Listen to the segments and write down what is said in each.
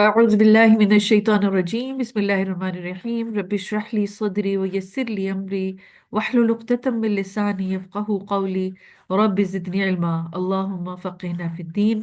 أعوذ بالله من الشيطان الرجيم بسم الله الرحمن الرحيم رب اشرح لي صدري ويسر لي أمري واحلل عقدة من لساني يفقهوا قولي رب زدني علما اللهم فقهنا في الدين۔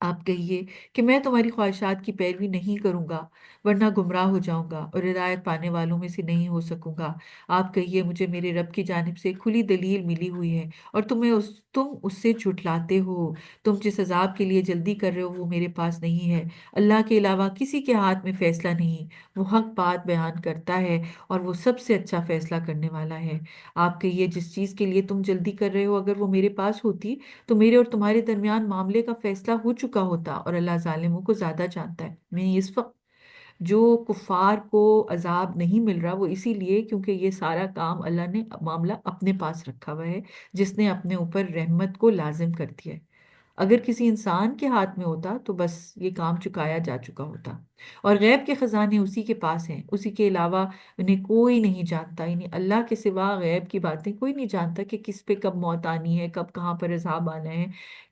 آپ کہیے کہ میں تمہاری خواہشات کی پیروی نہیں کروں گا، ورنہ گمراہ ہو جاؤں گا اور ہدایت پانے والوں میں سے نہیں ہو سکوں گا۔ آپ کہیے مجھے میرے رب کی جانب سے کھلی دلیل ملی ہوئی ہے اور تم اس سے جھٹلاتے ہو۔ تم جس عذاب کے لیے جلدی کر رہے ہو وہ میرے پاس نہیں ہے، اللہ کے علاوہ کسی کے ہاتھ میں فیصلہ نہیں، وہ حق بات بیان کرتا ہے اور وہ سب سے اچھا فیصلہ کرنے والا ہے۔ آپ کہیے جس چیز کے لیے تم جلدی کر رہے ہو اگر وہ میرے پاس ہوتی تو میرے اور تمہارے درمیان معاملے کا فیصلہ ہو چکا ہوتا، اور اللہ ظالموں کو زیادہ جانتا ہے۔ میں اس وقت جو کفار کو عذاب نہیں مل رہا وہ اسی لیے کیونکہ یہ سارا کام اللہ نے معاملہ اپنے پاس رکھا ہوا ہے، جس نے اپنے اوپر رحمت کو لازم کر دیا ہے۔ اگر کسی انسان کے ہاتھ میں ہوتا تو بس یہ کام چکایا جا چکا ہوتا۔ اور غیب کے خزانے اسی کے پاس ہیں، اسی کے علاوہ انہیں کوئی نہیں جانتا، یعنی اللہ کے سوا غیب کی باتیں کوئی نہیں جانتا کہ کس پہ کب موت آنی ہے، کب کہاں پر عذاب آنا ہے،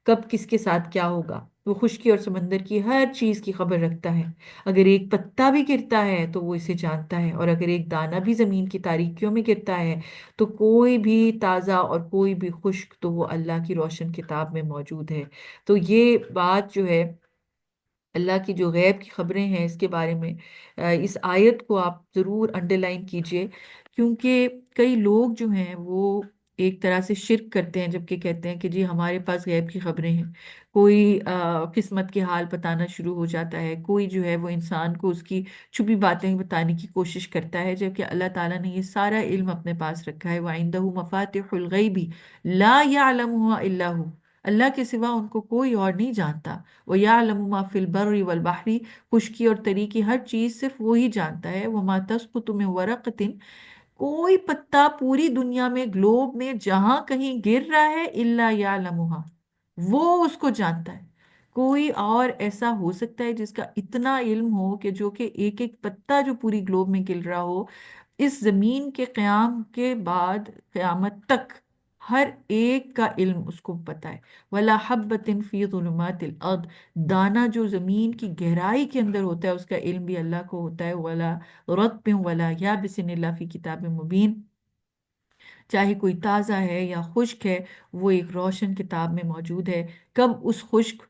کب کس کے ساتھ کیا ہوگا۔ وہ خشکی اور سمندر کی ہر چیز کی خبر رکھتا ہے۔ اگر ایک پتا بھی گرتا ہے تو وہ اسے جانتا ہے، اور اگر ایک دانہ بھی زمین کی تاریکیوں میں گرتا ہے تو کوئی بھی تازہ اور کوئی بھی خشک تو وہ اللہ کی روشن کتاب میں موجود ہے۔ تو یہ بات جو ہے اللہ کی جو غیب کی خبریں ہیں اس کے بارے میں اس آیت کو آپ ضرور انڈر لائن کیجئے، کیونکہ کئی لوگ جو ہیں وہ ایک طرح سے شرک کرتے ہیں جبکہ کہتے ہیں کہ جی ہمارے پاس غیب کی خبریں ہیں۔ کوئی قسمت کے حال بتانا شروع ہو جاتا ہے، کوئی جو ہے وہ انسان کو اس کی چھپی باتیں بتانے کی کوشش کرتا ہے، جبکہ اللہ تعالیٰ نے یہ سارا علم اپنے پاس رکھا ہے۔ وَعِندَهُ مَفَاتِحُ الْغَيْبِ لَا يَعْلَمُهَا إِلَّا هُوَ، اللہ کے سوا ان کو کوئی اور نہیں جانتا۔ وَيَعْلَمُ مَا فِي الْبَرِّ وَالْبَحْرِ، خشکی اور تری کی ہر چیز صرف وہی جانتا ہے۔ وَمَا تَسْقُطُ مِنْ وَرَقَةٍ، کوئی پتا پوری دنیا میں گلوب میں جہاں کہیں گر رہا ہے الا یعلمها، وہ اس کو جانتا ہے۔ کوئی اور ایسا ہو سکتا ہے جس کا اتنا علم ہو کہ جو کہ ایک ایک پتا جو پوری گلوب میں گر رہا ہو، اس زمین کے قیام کے بعد قیامت تک ہر ایک کا علم اس کو پتا ہے۔ ولا حبۃ فی ظلمات الارض، دانا جو زمین کی گہرائی کے اندر ہوتا ہے اس کا علم بھی اللہ کو ہوتا ہے۔ ولا رطب ولا یابس الا فی کتاب مبین، چاہے کوئی تازہ ہے یا خشک ہے وہ ایک روشن کتاب میں موجود ہے۔ کب اس خشک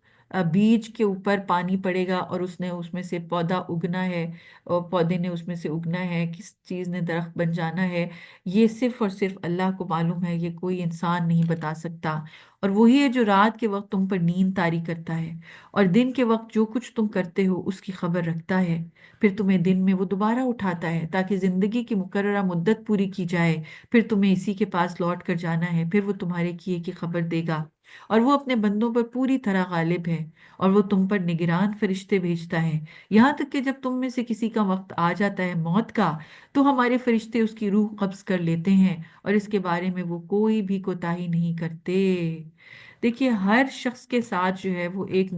بیج کے اوپر پانی پڑے گا اور اس میں سے پودا اگنا ہے، اور پودے نے اس میں سے اگنا ہے، کس چیز نے درخت بن جانا ہے، یہ صرف اور صرف اللہ کو معلوم ہے، یہ کوئی انسان نہیں بتا سکتا۔ اور وہی ہے جو رات کے وقت تم پر نیند طاری کرتا ہے اور دن کے وقت جو کچھ تم کرتے ہو اس کی خبر رکھتا ہے، پھر تمہیں دن میں وہ دوبارہ اٹھاتا ہے تاکہ زندگی کی مقررہ مدت پوری کی جائے، پھر تمہیں اسی کے پاس لوٹ کر جانا ہے، پھر وہ تمہارے کیے کی خبر دے گا۔ اور وہ اپنے بندوں پر پوری طرح غالب ہے، اور وہ تم پر نگران فرشتے بھیجتا ہے، یہاں تک کہ جب تم میں سے کسی کا وقت آ جاتا ہے موت کا تو ہمارے فرشتے اس کی روح قبض کر لیتے ہیں، اور اس کے بارے میں وہ کوئی بھی کوتاہی نہیں کرتے۔ دیکھیے ہر شخص کے ساتھ جو ہے وہ ایک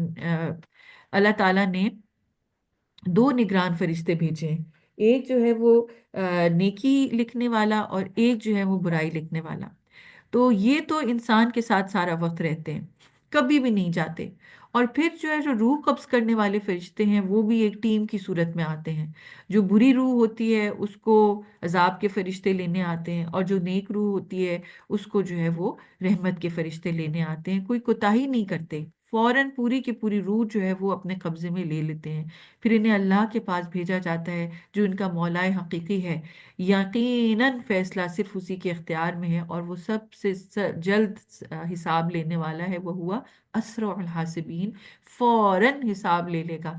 اللہ تعالیٰ نے دو نگران فرشتے بھیجے ہیں، ایک جو ہے وہ نیکی لکھنے والا اور ایک جو ہے وہ برائی لکھنے والا۔ تو یہ تو انسان کے ساتھ سارا وقت رہتے ہیں، کبھی بھی نہیں جاتے۔ اور پھر جو ہے جو روح قبض کرنے والے فرشتے ہیں وہ بھی ایک ٹیم کی صورت میں آتے ہیں۔ جو بری روح ہوتی ہے اس کو عذاب کے فرشتے لینے آتے ہیں، اور جو نیک روح ہوتی ہے اس کو جو ہے وہ رحمت کے فرشتے لینے آتے ہیں، کوئی کوتاہی نہیں کرتے، فوراً پوری کی پوری روح جو ہے وہ اپنے قبضے میں لے لیتے ہیں۔ پھر انہیں اللہ کے پاس بھیجا جاتا ہے جو ان کا مولا حقیقی ہے۔ یقیناً فیصلہ صرف اسی کے اختیار میں ہے، اور وہ سب سے جلد حساب لینے والا ہے، وہ ہوا اسرع الحاسبین، فوراً حساب لے لے گا۔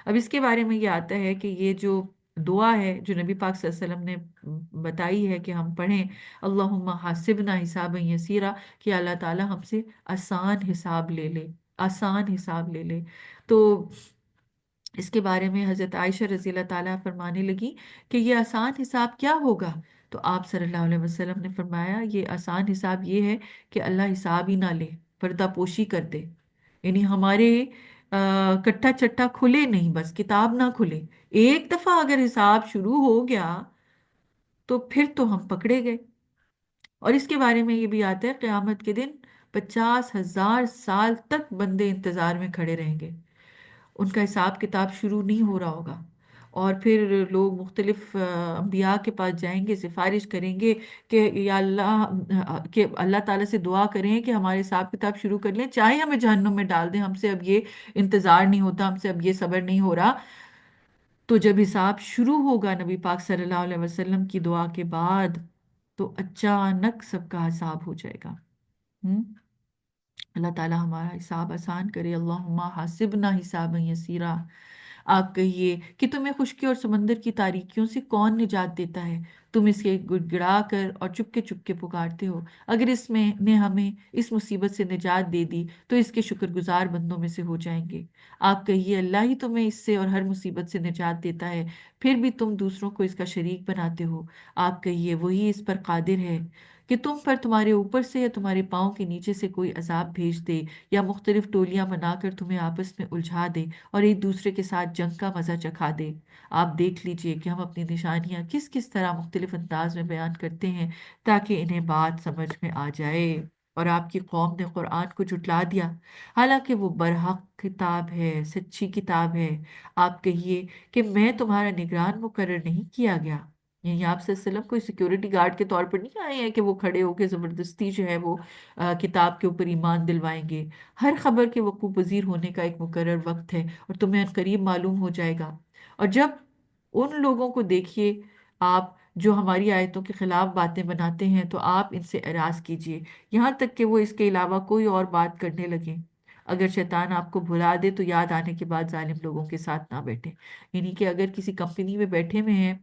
اب اس کے بارے میں یہ آتا ہے کہ یہ جو دعا ہے جو نبی پاک صلی اللہ علیہ وسلم نے بتائی ہے کہ ہم پڑھیں، اللہم حاسبنا حسابا یسیرا، کہ اللہ تعالی ہم سے آسان حساب لے لے، آسان حساب لے لے۔ تو اس کے بارے میں حضرت عائشہ رضی اللہ تعالیٰ فرمانے لگی کہ یہ آسان حساب کیا ہوگا؟ تو آپ صلی اللہ علیہ وسلم نے فرمایا یہ آسان حساب یہ ہے کہ اللہ حساب ہی نہ لے، پردہ پوشی کر دے، یعنی ہمارے کٹھا چٹھا کھلے نہیں، بس کتاب نہ کھلے، ایک دفعہ اگر حساب شروع ہو گیا تو پھر تو ہم پکڑے گئے۔ اور اس کے بارے میں یہ بھی آتا ہے قیامت کے دن 50,000 سال تک بندے انتظار میں کھڑے رہیں گے، ان کا حساب کتاب شروع نہیں ہو رہا ہوگا، اور پھر لوگ مختلف انبیاء کے پاس جائیں گے، سفارش کریں گے کہ یا اللہ، کہ اللہ تعالیٰ سے دعا کریں کہ ہمارے حساب کتاب شروع کر لیں، چاہے ہمیں جہنم میں ڈال دیں، ہم سے اب یہ انتظار نہیں ہوتا، ہم سے اب یہ صبر نہیں ہو رہا۔ تو جب حساب شروع ہوگا نبی پاک صلی اللہ علیہ وسلم کی دعا کے بعد، تو اچانک سب کا حساب ہو جائے گا۔ ہم؟ اللہ تعالیٰ ہمارا حساب آسان کرے، اللہم حاسبنا حسابا یسیرا۔ آپ کہیے کہ تمہیں خشکی اور سمندر کی تاریکیوں سے کون نجات دیتا ہے؟ تم اس کے گڑ گڑا کر اور چپ کے پکارتے ہو۔ اگر اس میں نے ہمیں اس مصیبت سے نجات دے دی تو اس کے شکر گزار بندوں میں سے ہو جائیں گے۔ آپ کہیے اللہ ہی تمہیں اس سے اور ہر مصیبت سے نجات دیتا ہے، پھر بھی تم دوسروں کو اس کا شریک بناتے ہو۔ آپ کہیے وہی اس پر قادر ہے کہ تم پر تمہارے اوپر سے یا تمہارے پاؤں کے نیچے سے کوئی عذاب بھیج دے، یا مختلف ٹولیاں بنا کر تمہیں آپس میں الجھا دے اور ایک دوسرے کے ساتھ جنگ کا مزہ چکھا دے۔ آپ دیکھ لیجئے کہ ہم اپنی نشانیاں کس کس طرح مختلف انداز میں بیان کرتے ہیں تاکہ انہیں بات سمجھ میں آ جائے۔ اور آپ کی قوم نے قرآن کو جھٹلا دیا، حالانکہ وہ برحق کتاب ہے، سچی کتاب ہے۔ آپ کہیے کہ میں تمہارا نگران مقرر نہیں کیا گیا؟ یعنی آپ صلی اللہ علیہ وسلم کوئی سیکیورٹی گارڈ کے طور پر نہیں آئے ہیں کہ وہ کھڑے ہو کے زبردستی جو ہے وہ کتاب کے اوپر ایمان دلوائیں گے۔ ہر خبر کے وقوع پذیر ہونے کا ایک مقرر وقت ہے اور تمہیں عنقریب معلوم ہو جائے گا۔ اور جب ان لوگوں کو دیکھیے آپ جو ہماری آیتوں کے خلاف باتیں بناتے ہیں تو آپ ان سے اعراض کیجئے، یہاں تک کہ وہ اس کے علاوہ کوئی اور بات کرنے لگیں۔ اگر شیطان آپ کو بھلا دے تو یاد آنے کے بعد ظالم لوگوں کے ساتھ نہ بیٹھیں۔ یعنی کہ اگر کسی کمپنی میں بیٹھے ہوئے ہیں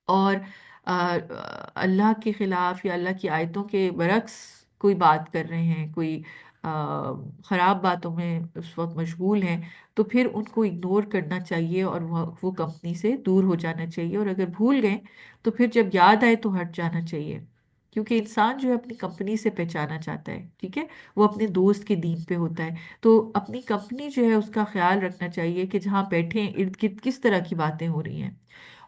اور اللہ کے خلاف یا اللہ کی آیتوں کے برعکس کوئی بات کر رہے ہیں، کوئی خراب باتوں میں اس وقت مشغول ہیں، تو پھر ان کو اگنور کرنا چاہیے اور وہ کمپنی سے دور ہو جانا چاہیے، اور اگر بھول گئے تو پھر جب یاد آئے تو ہٹ جانا چاہیے، کیونکہ انسان جو ہے اپنی کمپنی سے پہچانا چاہتا ہے، ٹھیک ہے، وہ اپنے دوست کے دین پہ ہوتا ہے، تو اپنی کمپنی جو ہے اس کا خیال رکھنا چاہیے کہ جہاں بیٹھے ہیں ارد گرد کس طرح کی باتیں ہو رہی ہیں۔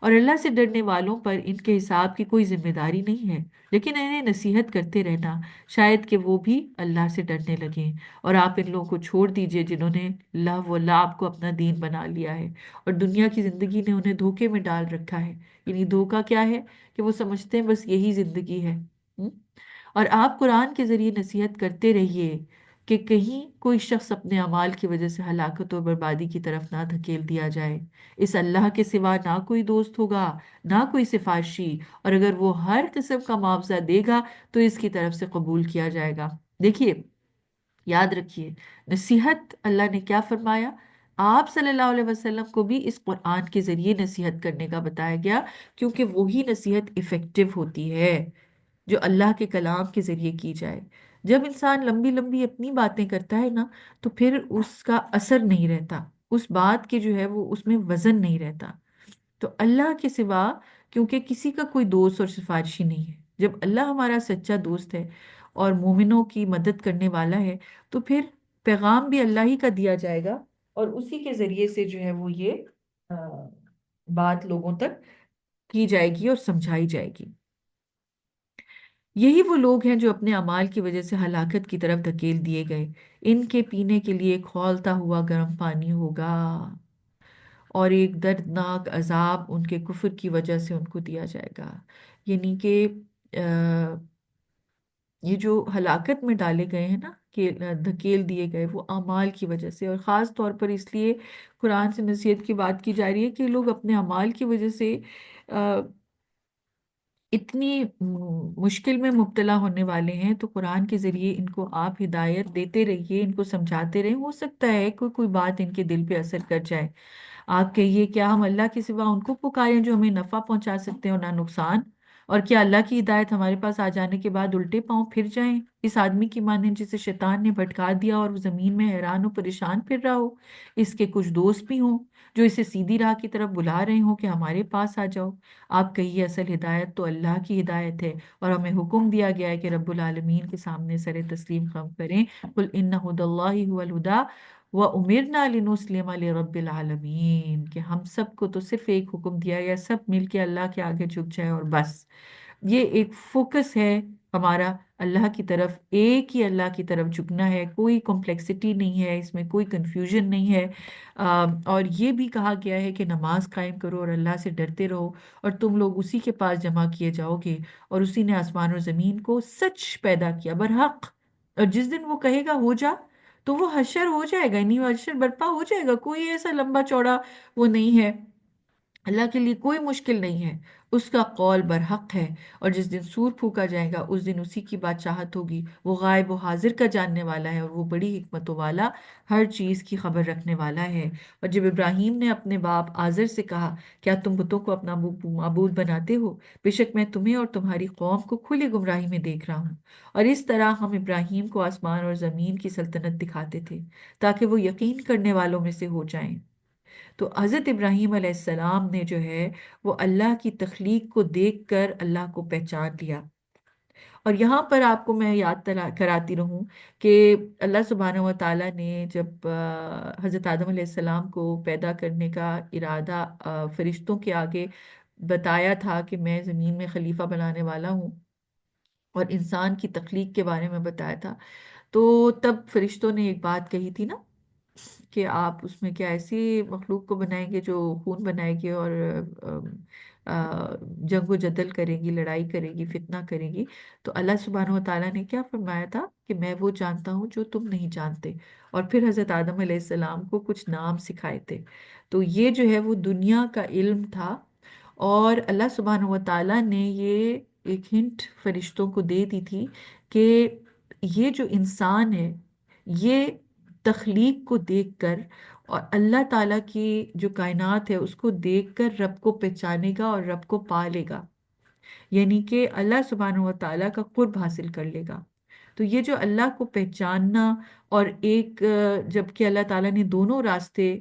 اور اللہ سے ڈرنے والوں پر ان کے حساب کی کوئی ذمہ داری نہیں ہے، لیکن انہیں نصیحت کرتے رہنا، شاید کہ وہ بھی اللہ سے ڈرنے لگیں۔ اور آپ ان لوگوں کو چھوڑ دیجئے جنہوں نے لہو و لعب کو اپنا دین بنا لیا ہے، اور دنیا کی زندگی نے انہیں دھوکے میں ڈال رکھا ہے۔ یعنی دھوکا کیا ہے کہ وہ سمجھتے ہیں بس یہی زندگی ہے۔ ہم؟ اور آپ قرآن کے ذریعے نصیحت کرتے رہیے کہ کہیں کوئی شخص اپنے اعمال کی وجہ سے ہلاکت اور بربادی کی طرف نہ دھکیل دیا جائے۔ اس اللہ کے سوا نہ کوئی دوست ہوگا، نہ کوئی سفارشی، اور اگر وہ ہر قسم کا معاوضہ دے گا تو اس کی طرف سے قبول کیا جائے گا۔ دیکھیے، یاد رکھیے، نصیحت اللہ نے کیا فرمایا؟ آپ صلی اللہ علیہ وسلم کو بھی اس قرآن کے ذریعے نصیحت کرنے کا بتایا گیا، کیونکہ وہی نصیحت افیکٹو ہوتی ہے جو اللہ کے کلام کے ذریعے کی جائے۔ جب انسان لمبی لمبی اپنی باتیں کرتا ہے نا، تو پھر اس کا اثر نہیں رہتا، اس بات کے جو ہے وہ اس میں وزن نہیں رہتا۔ تو اللہ کے سوا کیونکہ کسی کا کوئی دوست اور سفارشی نہیں ہے، جب اللہ ہمارا سچا دوست ہے اور مومنوں کی مدد کرنے والا ہے، تو پھر پیغام بھی اللہ ہی کا دیا جائے گا، اور اسی کے ذریعے سے جو ہے وہ یہ آ، بات لوگوں تک کی جائے گی اور سمجھائی جائے گی۔ یہی وہ لوگ ہیں جو اپنے اعمال کی وجہ سے ہلاکت کی طرف دھکیل دیے گئے۔ ان کے پینے کے لیے کھولتا ہوا گرم پانی ہوگا، اور ایک دردناک عذاب ان کے کفر کی وجہ سے ان کو دیا جائے گا۔ یعنی کہ یہ جو ہلاکت میں ڈالے گئے ہیں نا، کہ دھکیل دیے گئے، وہ اعمال کی وجہ سے، اور خاص طور پر اس لیے قرآن سے نصیحت کی بات کی جا رہی ہے کہ لوگ اپنے اعمال کی وجہ سے اتنی مشکل میں مبتلا ہونے والے ہیں، تو قرآن کے ذریعے ان کو آپ ہدایت دیتے رہیے، ان کو سمجھاتے رہیں، ہو سکتا ہے کوئی بات ان کے دل پہ اثر کر جائے۔ آپ کہیے کیا ہم اللہ کے سوا ان کو پکاریں جو ہمیں نفع پہنچا سکتے ہیں اور نہ نقصان؟ اور کیا اللہ کی ہدایت ہمارے پاس آ جانے کے بعد الٹے پاؤں پھر جائیں، اس آدمی کی مانند جسے شیطان نے بھٹکا دیا اور وہ زمین میں حیران و پریشان پھر رہا ہو؟ اس کے کچھ دوست بھی ہوں جو اسے سیدھی راہ کی طرف بلا رہے ہوں کہ ہمارے پاس آ جاؤ۔ آپ کہیے اصل ہدایت تو اللہ کی ہدایت ہے، اور ہمیں حکم دیا گیا ہے کہ رب العالمین کے سامنے سر تسلیم خم کریں، قل ان ھدی اللہ ھو الھدی وَأُمِرْنَا لِنُسْلِمَ لِرَبِّ الْعَالَمِينَ، کہ ہم سب کو تو صرف حکم دیا گیا، سب مل کے اللہ کے آگے جھک جائے اور بس۔ یہ ایک فوکس ہے ہمارا اللہ کی طرف، ایک ہی اللہ کی طرف جھکنا ہے، کوئی کمپلیکسٹی نہیں ہے اس میں، کوئی کنفیوژن نہیں ہے۔ اور یہ بھی کہا گیا ہے کہ نماز قائم کرو اور اللہ سے ڈرتے رہو، اور تم لوگ اسی کے پاس جمع کیے جاؤ گے، اور اسی نے آسمان اور زمین کو سچ پیدا کیا برحق، اور جس دن وہ کہے گا ہو جا تو وہ حشر ہو جائے گا، یعنی وہ حشر برپا ہو جائے گا، کوئی ایسا لمبا چوڑا وہ نہیں ہے، اللہ کے لیے کوئی مشکل نہیں ہے، اس کا قول برحق ہے۔ اور جس دن سور پھونکا جائے گا اس دن اسی کی بادشاہت ہوگی، وہ غائب و حاضر کا جاننے والا ہے، اور وہ بڑی حکمتوں والا، ہر چیز کی خبر رکھنے والا ہے۔ اور جب ابراہیم نے اپنے باپ آزر سے کہا کیا تم بتوں کو اپنا معبود بناتے ہو؟ بے شک میں تمہیں اور تمہاری قوم کو کھلی گمراہی میں دیکھ رہا ہوں۔ اور اس طرح ہم ابراہیم کو آسمان اور زمین کی سلطنت دکھاتے تھے تاکہ وہ یقین کرنے والوں میں سے ہو جائیں۔ تو حضرت ابراہیم علیہ السلام نے جو ہے وہ اللہ کی تخلیق کو دیکھ کر اللہ کو پہچان لیا۔ اور یہاں پر آپ کو میں یاد کراتی رہوں کہ اللہ سبحانہ و تعالیٰ نے جب حضرت آدم علیہ السلام کو پیدا کرنے کا ارادہ فرشتوں کے آگے بتایا تھا کہ میں زمین میں خلیفہ بنانے والا ہوں، اور انسان کی تخلیق کے بارے میں بتایا تھا، تو تب فرشتوں نے ایک بات کہی تھی نا کہ آپ اس میں کیا ایسی مخلوق کو بنائیں گے جو خون بنائے گی اور جنگ و جدل کرے گی، لڑائی کرے گی، فتنہ کرے گی؟ تو اللہ سبحانہ و تعالیٰ نے کیا فرمایا تھا کہ میں وہ جانتا ہوں جو تم نہیں جانتے، اور پھر حضرت آدم علیہ السلام کو کچھ نام سکھائے تھے۔ تو یہ جو ہے وہ دنیا کا علم تھا، اور اللہ سبحانہ و تعالیٰ نے یہ ایک ہنٹ فرشتوں کو دے دی تھی کہ یہ جو انسان ہے یہ تخلیق کو دیکھ کر اور اللہ تعالیٰ کی جو کائنات ہے اس کو دیکھ کر رب کو پہچانے گا اور رب کو پا لے گا، یعنی کہ اللہ سبحانہ و تعالیٰ کا قرب حاصل کر لے گا۔ تو یہ جو اللہ کو پہچاننا، اور ایک جب کہ اللہ تعالیٰ نے دونوں راستے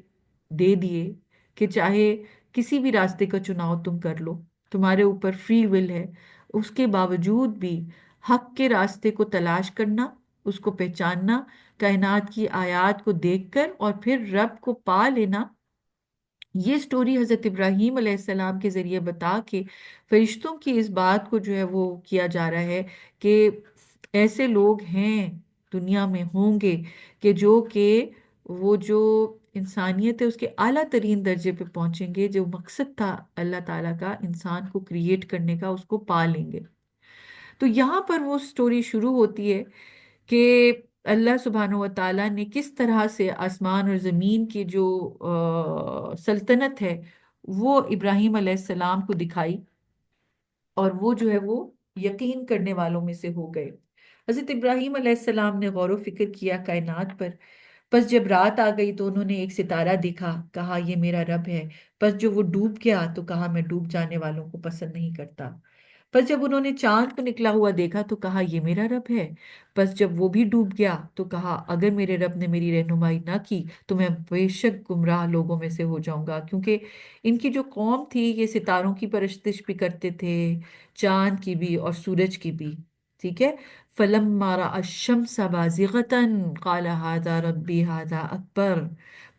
دے دیے کہ چاہے کسی بھی راستے کا چناؤ تم کر لو، تمہارے اوپر فری ول ہے، اس کے باوجود بھی حق کے راستے کو تلاش کرنا، اس کو پہچاننا، کائنات کی آیات کو دیکھ کر اور پھر رب کو پا لینا، یہ سٹوری حضرت ابراہیم علیہ السلام کے ذریعے بتا کے فرشتوں کی اس بات کو جو ہے وہ کیا جا رہا ہے کہ ایسے لوگ ہیں دنیا میں، ہوں گے کہ وہ جو انسانیت ہے اس کے اعلیٰ ترین درجے پہ پہنچیں گے، جو مقصد تھا اللہ تعالیٰ کا انسان کو کریٹ کرنے کا اس کو پا لیں گے۔ تو یہاں پر وہ سٹوری شروع ہوتی ہے کہ اللہ سبحانہ و تعالیٰ نے کس طرح سے آسمان اور زمین کی جو سلطنت ہے وہ ابراہیم علیہ السلام کو دکھائی، اور وہ جو ہے وہ یقین کرنے والوں میں سے ہو گئے۔ حضرت ابراہیم علیہ السلام نے غور و فکر کیا کائنات پر، پس جب رات آ گئی تو انہوں نے ایک ستارہ دیکھا، کہا یہ میرا رب ہے، پس جو وہ ڈوب گیا تو کہا میں ڈوب جانے والوں کو پسند نہیں کرتا۔ پس جب انہوں نے چاند کو نکلا ہوا دیکھا تو کہا یہ میرا رب ہے، پس جب وہ بھی ڈوب گیا تو کہا اگر میرے رب نے میری رہنمائی نہ کی تو میں بے شک گمراہ لوگوں میں سے ہو جاؤں گا، کیونکہ ان کی جو قوم تھی یہ ستاروں کی پرستش بھی کرتے تھے، چاند کی بھی اور سورج کی بھی، ٹھیک ہے۔ فَلَمَّا رَأَى الشَّمْسَ بَازِغَةً قَالَ هَذَا رَبِّي هَذَا أَكْبَرُ،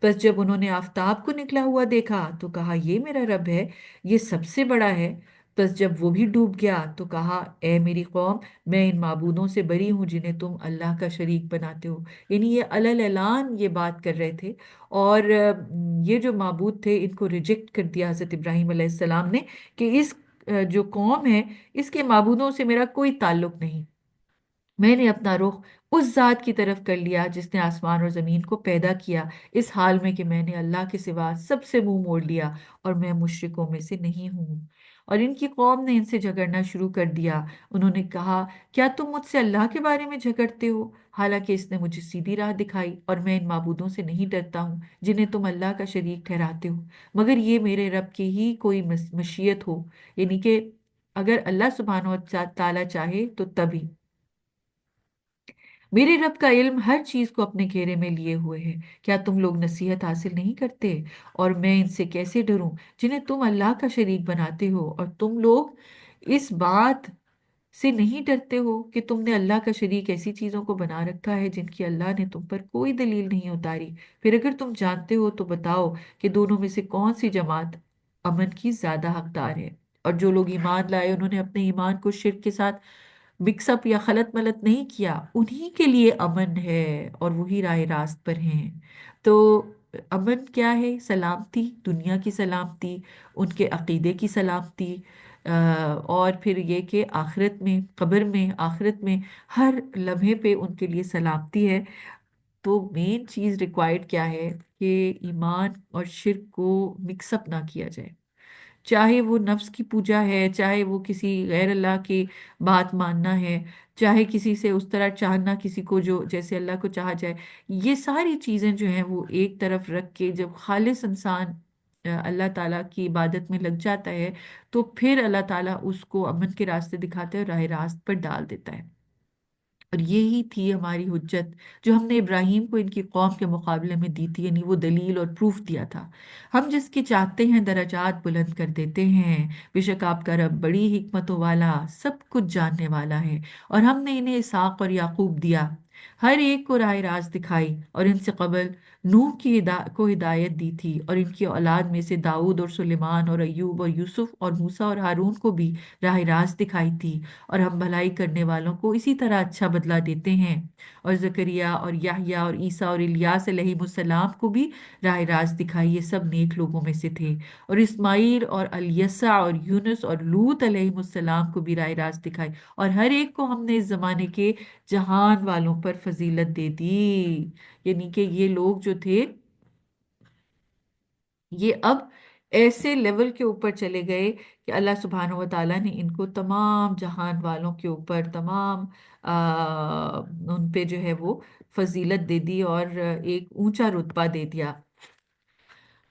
بس جب انہوں نے آفتاب کو نکلا ہوا دیکھا تو کہا یہ میرا رب ہے، یہ سب سے بڑا ہے۔ بس جب وہ بھی ڈوب گیا تو کہا اے میری قوم، میں ان معبودوں سے بری ہوں جنہیں تم اللہ کا شریک بناتے ہو، یعنی یہ علل اعلان یہ بات کر رہے تھے، اور یہ جو معبود تھے ان کو ریجیکٹ کر دیا حضرت ابراہیم علیہ السلام نے کہ اس جو قوم ہے اس کے معبودوں سے میرا کوئی تعلق نہیں، میں نے اپنا رخ اس ذات کی طرف کر لیا جس نے آسمان اور زمین کو پیدا کیا، اس حال میں کہ میں نے اللہ کے سوا سب سے منہ موڑ لیا اور میں مشرکوں میں سے نہیں ہوں۔ اور ان کی قوم نے ان سے جھگڑنا شروع کر دیا، انہوں نے کہا کیا تم مجھ سے اللہ کے بارے میں جھگڑتے ہو، حالانکہ اس نے مجھے سیدھی راہ دکھائی، اور میں ان معبودوں سے نہیں ڈرتا ہوں جنہیں تم اللہ کا شریک ٹھہراتے ہو، مگر یہ میرے رب کی ہی کوئی مشیت ہو، یعنی کہ اگر اللہ سبحانہ و تعالیٰ چاہے تو تبھی۔ میرے رب کا علم ہر چیز کو اپنے گھیرے میں لیے ہوئے ہے، کیا تم لوگ نصیحت حاصل نہیں کرتے؟ اور میں ان سے کیسے ڈروں جنہیں تم اللہ کا شریک بناتے ہو، اور تم لوگ اس بات سے نہیں ڈرتے ہو کہ تم نے اللہ کا شریک ایسی چیزوں کو بنا رکھا ہے جن کی اللہ نے تم پر کوئی دلیل نہیں اتاری؟ پھر اگر تم جانتے ہو تو بتاؤ کہ دونوں میں سے کون سی جماعت امن کی زیادہ حقدار ہے؟ اور جو لوگ ایمان لائے انہوں نے اپنے ایمان کو شرک کے ساتھ مکس اپ یا خلط ملط نہیں کیا، انہی کے لیے امن ہے اور وہی راہ راست پر ہیں۔ تو امن کیا ہے؟ سلامتی، دنیا کی سلامتی، ان کے عقیدے کی سلامتی، اور پھر یہ کہ آخرت میں، قبر میں، آخرت میں ہر لمحے پہ ان کے لیے سلامتی ہے۔ تو مین چیز ریکوائرڈ کیا ہے؟ کہ ایمان اور شرک کو مکس اپ نہ کیا جائے، چاہے وہ نفس کی پوجا ہے، چاہے وہ کسی غیر اللہ کی بات ماننا ہے، چاہے کسی سے اس طرح چاہنا کسی کو جو جیسے اللہ کو چاہا جائے۔ یہ ساری چیزیں جو ہیں وہ ایک طرف رکھ کے جب خالص انسان اللہ تعالیٰ کی عبادت میں لگ جاتا ہے، تو پھر اللہ تعالیٰ اس کو امن کے راستے دکھاتا ہے اور راہ راست پر ڈال دیتا ہے۔ اور یہی تھی ہماری حجت جو ہم نے ابراہیم کو ان کی قوم کے مقابلے میں دی تھی، یعنی وہ دلیل اور پروف دیا تھا۔ ہم جس کی چاہتے ہیں درجات بلند کر دیتے ہیں، بے شک آپ کا رب بڑی حکمتوں والا، سب کچھ جاننے والا ہے۔ اور ہم نے انہیں اسحاق اور یعقوب دیا، ہر ایک کو راہ راست دکھائی، اور ان سے قبل نوح کو ہدایت دی تھی، اور ان کی اولاد میں سے داؤد اور سلیمان اور ایوب اور یوسف اور موسیٰ اور ہارون کو بھی راہ راست دکھائی تھی۔ اور ہم بھلائی کرنے والوں کو اسی طرح اچھا بدلہ دیتے ہیں۔ اور زکریا اور یحییٰ اور عیسیٰ اور الیاس علیہ السلام کو بھی راہ راست دکھائی، یہ سب نیک لوگوں میں سے تھے۔ اور اسماعیل اور الیسع اور یونس اور لوط علیہ السلام کو بھی راہ راست دکھائی، اور ہر ایک کو ہم نے اس زمانے کے جہان والوں پر فضیلت دے دی۔ یعنی کہ یہ لوگ جو تھے، یہ اب ایسے لیول کے اوپر چلے گئے کہ اللہ سبحانہ و تعالیٰ نے ان کو تمام جہان والوں کے اوپر تمام ان پہ جو ہے وہ فضیلت دے دی، اور ایک اونچا رتبہ دے دیا۔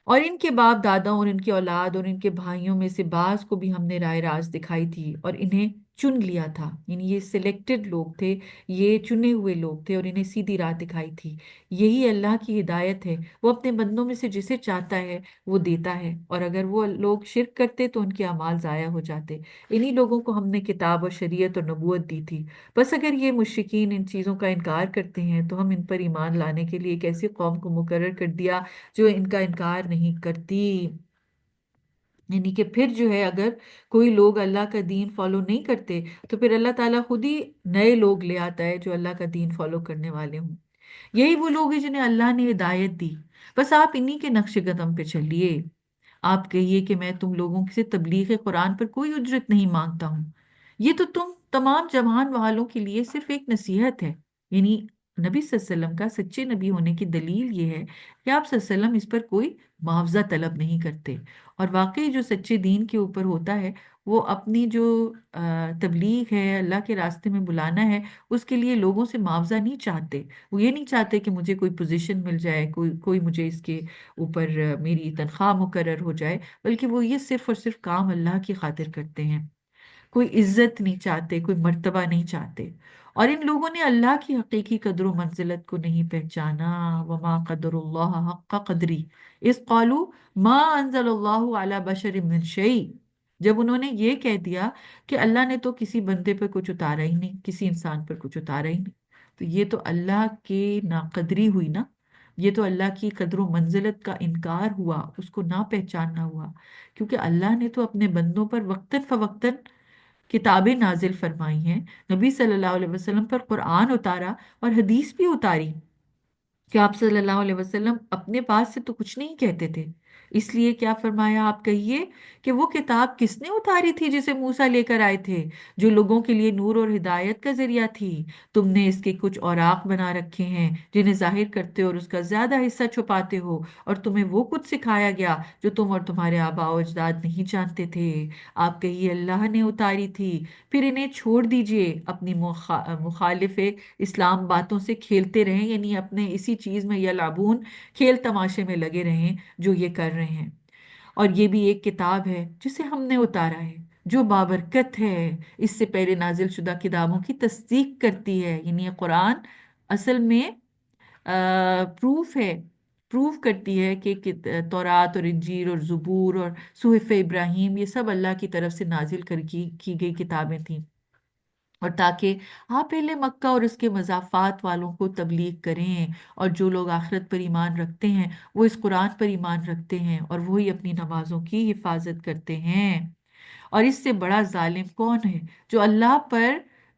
اور ان کے باپ دادا اور ان کی اولاد اور ان کے بھائیوں میں سے بعض کو بھی ہم نے راہ راست دکھائی تھی اور انہیں چن لیا تھا، یعنی یہ سلیکٹڈ لوگ تھے، یہ چنے ہوئے لوگ تھے، اور انہیں سیدھی راہ دکھائی تھی۔ یہی اللہ کی ہدایت ہے، وہ اپنے بندوں میں سے جسے چاہتا ہے وہ دیتا ہے، اور اگر وہ لوگ شرک کرتے تو ان کے اعمال ضائع ہو جاتے۔ انہی لوگوں کو ہم نے کتاب اور شریعت اور نبوت دی تھی۔ بس اگر یہ مشرکین ان چیزوں کا انکار کرتے ہیں تو ہم ان پر ایمان لانے کے لیے ایک ایسی قوم کو مقرر کر دیا جو ان کا انکار نہیں کرتی۔ یعنی کہ پھر جو ہے اگر کوئی لوگ اللہ کا دین فالو نہیں کرتے تو پھر اللہ تعالیٰ خود ہی نئے لوگ لے آتا ہے جو اللہ کا دین فالو کرنے والے ہوں۔ یہی وہ لوگ ہیں جنہیں اللہ نے ہدایت دی، بس آپ انہی کے نقش قدم پہ چلیے۔ آپ کہیے کہ میں تم لوگوں سے تبلیغ قرآن پر کوئی اجرت نہیں مانگتا ہوں، یہ تو تم تمام جہان والوں کے لیے صرف ایک نصیحت ہے۔ یعنی نبی صلی اللہ علیہ وسلم کا سچے نبی ہونے کی دلیل یہ ہے کہ آپ صلی اللہ علیہ وسلم اس پر کوئی معاوضہ طلب نہیں کرتے، اور واقعی جو سچے دین کے اوپر ہوتا ہے وہ اپنی جو تبلیغ ہے، اللہ کے راستے میں بلانا ہے، اس کے لیے لوگوں سے معاوضہ نہیں چاہتے۔ وہ یہ نہیں چاہتے کہ مجھے کوئی پوزیشن مل جائے، کوئی مجھے اس کے اوپر میری تنخواہ مقرر ہو جائے، بلکہ وہ یہ صرف اور صرف کام اللہ کی خاطر کرتے ہیں۔ کوئی عزت نہیں چاہتے، کوئی مرتبہ نہیں چاہتے۔ اور ان لوگوں نے اللہ کی حقیقی قدر و منزلت کو نہیں پہچانا۔ وما قدر اللہ حق قدری اذ قالوا ما انزل اللہ علی بشر من شیء، جب انہوں نے یہ کہہ دیا کہ اللہ نے تو کسی بندے پر کچھ اتارا ہی نہیں، کسی انسان پر کچھ اتارا ہی نہیں، تو یہ تو اللہ کے ناقدری ہوئی نا، یہ تو اللہ کی قدر و منزلت کا انکار ہوا، اس کو نہ پہچاننا ہوا۔ کیونکہ اللہ نے تو اپنے بندوں پر وقتاً فوقتاً کتابیں نازل فرمائی ہیں، نبی صلی اللہ علیہ وسلم پر قرآن اتارا اور حدیث بھی اتاری، کہ آپ صلی اللہ علیہ وسلم اپنے پاس سے تو کچھ نہیں کہتے تھے۔ اس لیے کیا فرمایا؟ آپ کہیے کہ وہ کتاب کس نے اتاری تھی جسے موسیٰ لے کر آئے تھے، جو لوگوں کے لیے نور اور ہدایت کا ذریعہ تھی؟ تم نے اس کے کچھ اوراق بنا رکھے ہیں جنہیں ظاہر کرتے اور اس کا زیادہ حصہ چھپاتے ہو، اور تمہیں وہ کچھ سکھایا گیا جو تم اور تمہارے آباء و اجداد نہیں جانتے تھے۔ آپ کہیے اللہ نے اتاری تھی، پھر انہیں چھوڑ دیجئے، اپنی مخالف اسلام باتوں سے کھیلتے رہیں، یعنی اپنے اسی چیز میں یلعبون، کھیل تماشے میں لگے رہیں جو یہ کر رہے ہیں۔ اور یہ بھی ایک کتاب ہے جسے ہم نے اتارا ہے، جو بابرکت ہے، اس سے پہلے نازل شدہ کتابوں کی تصدیق کرتی ہے۔ یعنی یہ قرآن اصل میں پروف ہے، پروف کرتی ہے کہ تورات اور انجیل اور زبور اور صحف ابراہیم یہ سب اللہ کی طرف سے نازل کی گئی کتابیں تھیں، اور تاکہ آپ پہلے مکہ اور اس کے مضافات والوں کو تبلیغ کریں، اور جو لوگ آخرت پر ایمان رکھتے ہیں وہ اس قرآن پر ایمان رکھتے ہیں، اور وہی اپنی نمازوں کی حفاظت کرتے ہیں۔ اور اس سے بڑا ظالم کون ہے جو اللہ پر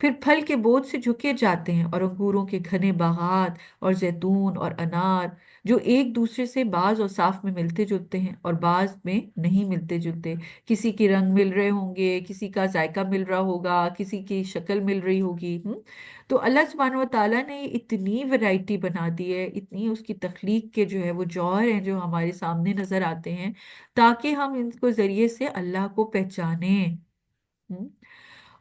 پھر پھل کے بوجھ سے جھکے جاتے ہیں، اور انگوروں کے گھنے باغات اور زیتون اور انار جو ایک دوسرے سے بعض اوصاف میں ملتے جلتے ہیں اور بعض میں نہیں ملتے جلتے، کسی کے رنگ مل رہے ہوں گے، کسی کا ذائقہ مل رہا ہوگا، کسی کی شکل مل رہی ہوگی۔ تو اللہ سبحانہ و تعالیٰ نے اتنی ورائٹی بنا دی ہے، اتنی اس کی تخلیق کے جو ہے وہ جوہر ہیں جو ہمارے سامنے نظر آتے ہیں، تاکہ ہم ان کو ذریعے سے اللہ کو پہچانیں۔ ہم۔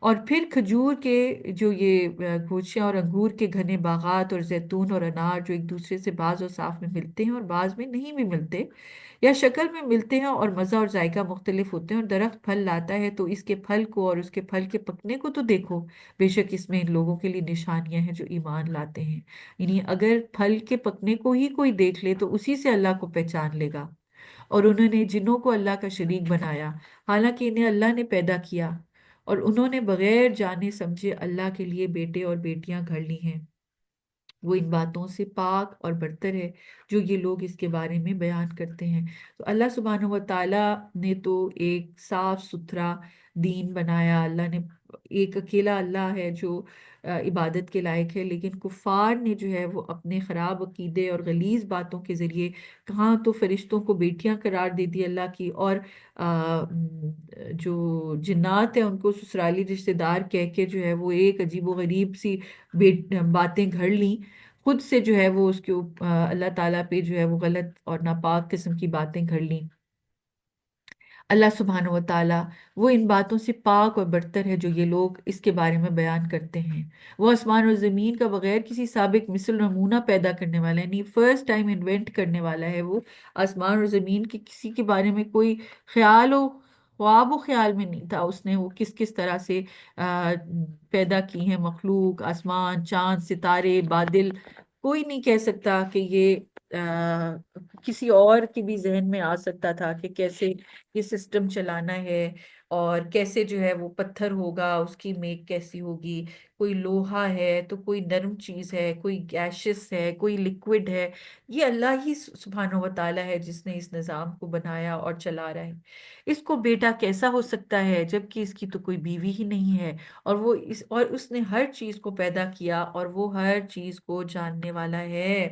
اور پھر کھجور کے جو یہ گوشیاں اور انگور کے گھنے باغات اور زیتون اور انار جو ایک دوسرے سے بعض اوصاف میں ملتے ہیں اور بعض میں نہیں بھی ملتے، یا شکل میں ملتے ہیں اور مزہ اور ذائقہ مختلف ہوتے ہیں، اور درخت پھل لاتا ہے تو اس کے پھل کو اور اس کے پھل کے پکنے کو تو دیکھو، بے شک اس میں ان لوگوں کے لیے نشانیاں ہیں جو ایمان لاتے ہیں۔ یعنی اگر پھل کے پکنے کو ہی کوئی دیکھ لے تو اسی سے اللہ کو پہچان لے گا۔ اور انہوں نے جنوں کو اللہ کا شریک بنایا، حالانکہ انہیں اللہ نے پیدا کیا، اور انہوں نے بغیر جانے سمجھے اللہ کے لیے بیٹے اور بیٹیاں گھڑ لی ہیں۔ وہ ان باتوں سے پاک اور برتر ہے جو یہ لوگ اس کے بارے میں بیان کرتے ہیں۔ تو اللہ سبحانہ و تعالیٰ نے تو ایک صاف ستھرا دین بنایا، اللہ نے ایک اکیلا اللہ ہے جو عبادت کے لائق ہے، لیکن کفار نے جو ہے وہ اپنے خراب عقیدے اور غلیظ باتوں کے ذریعے کہاں تو فرشتوں کو بیٹیاں قرار دے دی اللہ کی، اور جو جنات ہیں ان کو سسرالی رشتہ دار کہہ کے جو ہے وہ ایک عجیب و غریب سی باتیں گھڑ لیں، خود سے جو ہے وہ اس کے اللہ تعالیٰ پہ جو ہے وہ غلط اور ناپاک قسم کی باتیں گھڑ لیں۔ اللہ سبحانہ و تعالیٰ وہ ان باتوں سے پاک اور برتر ہے جو یہ لوگ اس کے بارے میں بیان کرتے ہیں۔ وہ آسمان اور زمین کا بغیر کسی سابق مثل نمونہ پیدا کرنے والا ہے، یعنی فرسٹ ٹائم انوینٹ کرنے والا ہے وہ۔ آسمان اور زمین کے کسی کے بارے میں کوئی خیال و خواب و خیال میں نہیں تھا اس نے وہ کس کس طرح سے پیدا کی ہیں مخلوق، آسمان، چاند، ستارے، بادل۔ کوئی نہیں کہہ سکتا کہ یہ کسی اور کے بھی ذہن میں آ سکتا تھا کہ کیسے یہ سسٹم چلانا ہے، اور کیسے جو ہے وہ پتھر ہوگا، اس کی میک کیسی ہوگی، کوئی لوہا ہے تو کوئی نرم چیز ہے، کوئی گیشس ہے، کوئی لیکوڈ ہے۔ یہ اللہ ہی سبحانہ و تعالیٰ ہے جس نے اس نظام کو بنایا اور چلا رہا ہے۔ اس کو بیٹا کیسا ہو سکتا ہے جبکہ اس کی تو کوئی بیوی ہی نہیں ہے، اور اس نے ہر چیز کو پیدا کیا اور وہ ہر چیز کو جاننے والا ہے،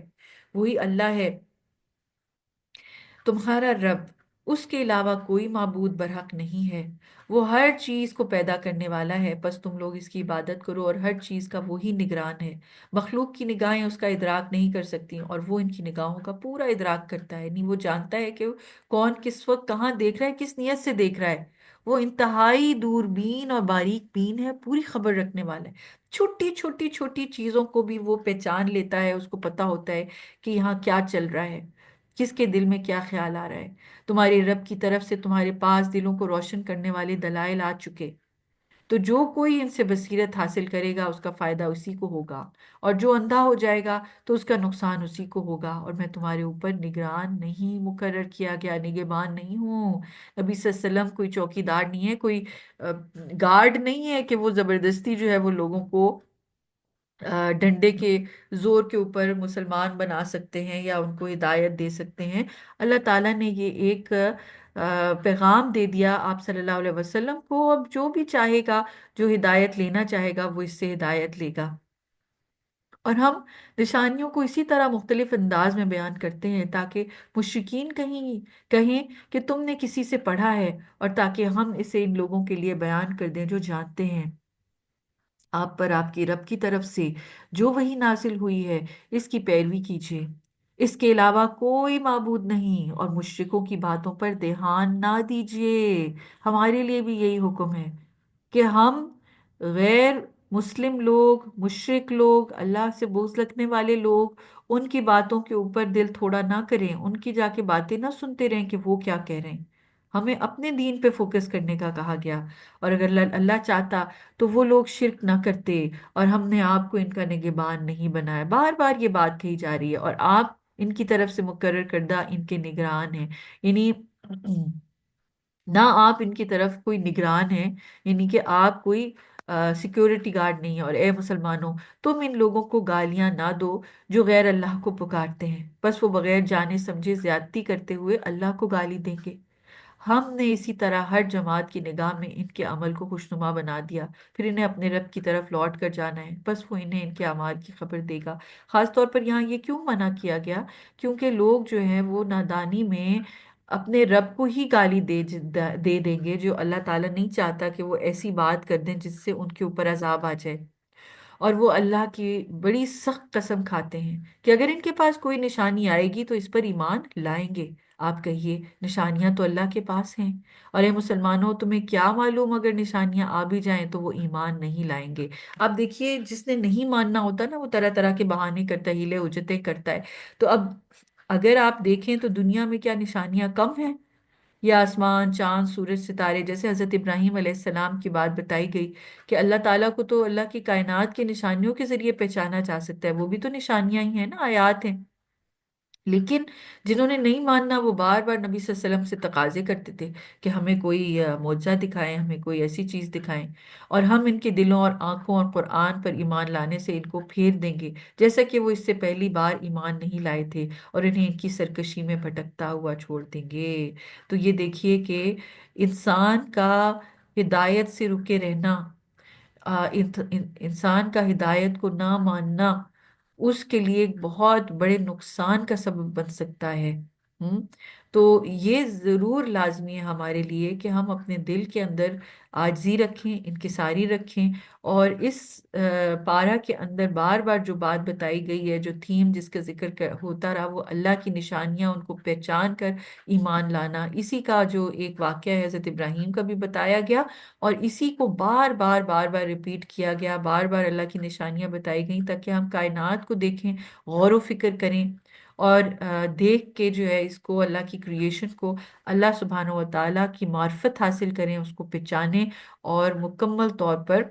وہی اللہ ہے تمہارا رب، اس کے علاوہ کوئی معبود برحق نہیں ہے۔ وہ ہر چیز کو پیدا کرنے والا ہے، بس تم لوگ اس کی عبادت کرو، اور ہر چیز کا وہی نگران ہے۔ مخلوق کی نگاہیں اس کا ادراک نہیں کر سکتی، اور وہ ان کی نگاہوں کا پورا ادراک کرتا ہے، یعنی وہ جانتا ہے کہ کون کس وقت کہاں دیکھ رہا ہے، کس نیت سے دیکھ رہا ہے۔ وہ انتہائی دوربین اور باریک بین ہے، پوری خبر رکھنے والا ہے۔ چھوٹی چھوٹی چھوٹی چیزوں کو بھی وہ پہچان لیتا ہے، اس کو پتا ہوتا ہے کہ یہاں کیا چل رہا ہے، کس کے دل میں کیا خیال آ رہا ہے۔ تمہارے رب کی طرف سے تمہارے پاس دلوں کو روشن کرنے والے دلائل آ چکے، تو جو کوئی ان سے بصیرت حاصل کرے گا اس کا فائدہ اسی کو ہوگا، اور جو اندھا ہو جائے گا تو اس کا نقصان اسی کو ہوگا۔ اور میں تمہارے اوپر نگران نہیں مقرر کیا گیا، نگہبان نہیں ہوں۔ نبی صلی اللہ علیہ وسلم کوئی چوکی دار نہیں ہے، کوئی گارڈ نہیں ہے کہ وہ زبردستی جو ہے وہ لوگوں کو ڈنڈے کے زور کے اوپر مسلمان بنا سکتے ہیں یا ان کو ہدایت دے سکتے ہیں۔ اللہ تعالیٰ نے یہ ایک پیغام دے دیا آپ صلی اللہ علیہ وسلم کو، اب جو بھی چاہے گا، جو ہدایت لینا چاہے گا وہ اس سے ہدایت لے گا۔ اور ہم نشانیوں کو اسی طرح مختلف انداز میں بیان کرتے ہیں تاکہ مشرکین کہیں کہ تم نے کسی سے پڑھا ہے، اور تاکہ ہم اسے ان لوگوں کے لیے بیان کر دیں جو جانتے ہیں آپ پر آپ کی رب کی طرف سے جو وہی نازل ہوئی ہے، اس کی پیروی کیجیے۔ اس کے علاوہ کوئی معبود نہیں، اور مشرکوں کی باتوں پر دھیان نہ دیجیے۔ ہمارے لیے بھی یہی حکم ہے کہ ہم غیر مسلم لوگ، مشرک لوگ، اللہ سے بغض رکھنے والے لوگ، ان کی باتوں کے اوپر دل تھوڑا نہ کریں، ان کی جا کے باتیں نہ سنتے رہیں کہ وہ کیا کہہ رہے ہیں۔ ہمیں اپنے دین پہ فوکس کرنے کا کہا گیا، اور اگر اللہ چاہتا تو وہ لوگ شرک نہ کرتے، اور ہم نے آپ کو ان کا نگہبان نہیں بنایا۔ بار بار یہ بات کہی جا رہی ہے، اور آپ ان کی طرف سے مقرر کردہ ان کے نگران ہیں، یعنی نہ آپ ان کی طرف کوئی نگران ہیں، یعنی کہ آپ کوئی سیکیورٹی گارڈ نہیں ہے۔ اور اے مسلمانوں، تم ان لوگوں کو گالیاں نہ دو جو غیر اللہ کو پکارتے ہیں، بس وہ بغیر جانے سمجھے زیادتی کرتے ہوئے اللہ کو گالی دیں گے۔ ہم نے اسی طرح ہر جماعت کی نگاہ میں ان کے عمل کو خوشنما بنا دیا، پھر انہیں اپنے رب کی طرف لوٹ کر جانا ہے، بس وہ انہیں ان کے اعمال کی خبر دے گا۔ خاص طور پر یہاں یہ کیوں منع کیا گیا؟ کیونکہ لوگ جو ہیں وہ نادانی میں اپنے رب کو ہی گالی دے دیں گے، جو اللہ تعالیٰ نہیں چاہتا کہ وہ ایسی بات کر دیں جس سے ان کے اوپر عذاب آ جائے۔ اور وہ اللہ کی بڑی سخت قسم کھاتے ہیں کہ اگر ان کے پاس کوئی نشانی آئے گی تو اس پر ایمان لائیں گے۔ آپ کہیے نشانیاں تو اللہ کے پاس ہیں، اور اے مسلمانوں تمہیں کیا معلوم اگر نشانیاں آ بھی جائیں تو وہ ایمان نہیں لائیں گے۔ اب دیکھیے جس نے نہیں ماننا ہوتا نا وہ طرح طرح کے بہانے کرتا ہے، ہیلے حجتیں کرتا ہے۔ تو اب اگر آپ دیکھیں تو دنیا میں کیا نشانیاں کم ہیں؟ یا آسمان، چاند، سورج، ستارے، جیسے حضرت ابراہیم علیہ السلام کی بات بتائی گئی کہ اللہ تعالیٰ کو تو اللہ کی کائنات کی نشانیوں کے ذریعے پہچانا جا سکتا ہے، وہ بھی تو نشانیاں ہی ہیں نا، آیات ہیں۔ لیکن جنہوں نے نہیں ماننا وہ بار بار نبی صلی اللہ علیہ وسلم سے تقاضے کرتے تھے کہ ہمیں کوئی معجزہ دکھائیں، ہمیں کوئی ایسی چیز دکھائیں، اور ہم ان کے دلوں اور آنکھوں اور قرآن پر ایمان لانے سے ان کو پھیر دیں گے، جیسا کہ وہ اس سے پہلی بار ایمان نہیں لائے تھے، اور انہیں ان کی سرکشی میں بھٹکتا ہوا چھوڑ دیں گے۔ تو یہ دیکھیے کہ انسان کا ہدایت سے رکے رہنا، انسان کا ہدایت کو نہ ماننا اس کے لیے ایک بہت بڑے نقصان کا سبب بن سکتا ہے۔ ہم تو یہ ضرور لازمی ہے ہمارے لیے کہ ہم اپنے دل کے اندر عاجزی رکھیں، انکساری رکھیں، اور اس پارہ کے اندر بار بار جو بات بتائی گئی ہے، جو تھیم جس کا ذکر ہوتا رہا، وہ اللہ کی نشانیاں، ان کو پہچان کر ایمان لانا، اسی کا جو ایک واقعہ ہے حضرت ابراہیم کا بھی بتایا گیا، اور اسی کو بار بار بار بار ریپیٹ کیا گیا، بار بار اللہ کی نشانیاں بتائی گئیں تاکہ ہم کائنات کو دیکھیں، غور و فکر کریں، اور دیکھ کے جو ہے اس کو، اللہ کی کریشن کو، اللہ سبحانہ و تعالیٰ کی معرفت حاصل کریں، اس کو پہچانیں، اور مکمل طور پر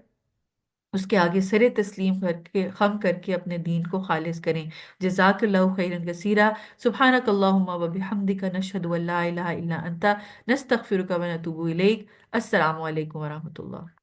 اس کے آگے سر تسلیم کر کے، خم کر کے اپنے دین کو خالص کریں۔ جزاک اللہ خیرا کثیرا، سبحانک اللہم و بحمدک، نشہد ان لا الہ الا انت، نستغفرک و نتوب الیک۔ السلام علیکم ورحمۃ اللہ۔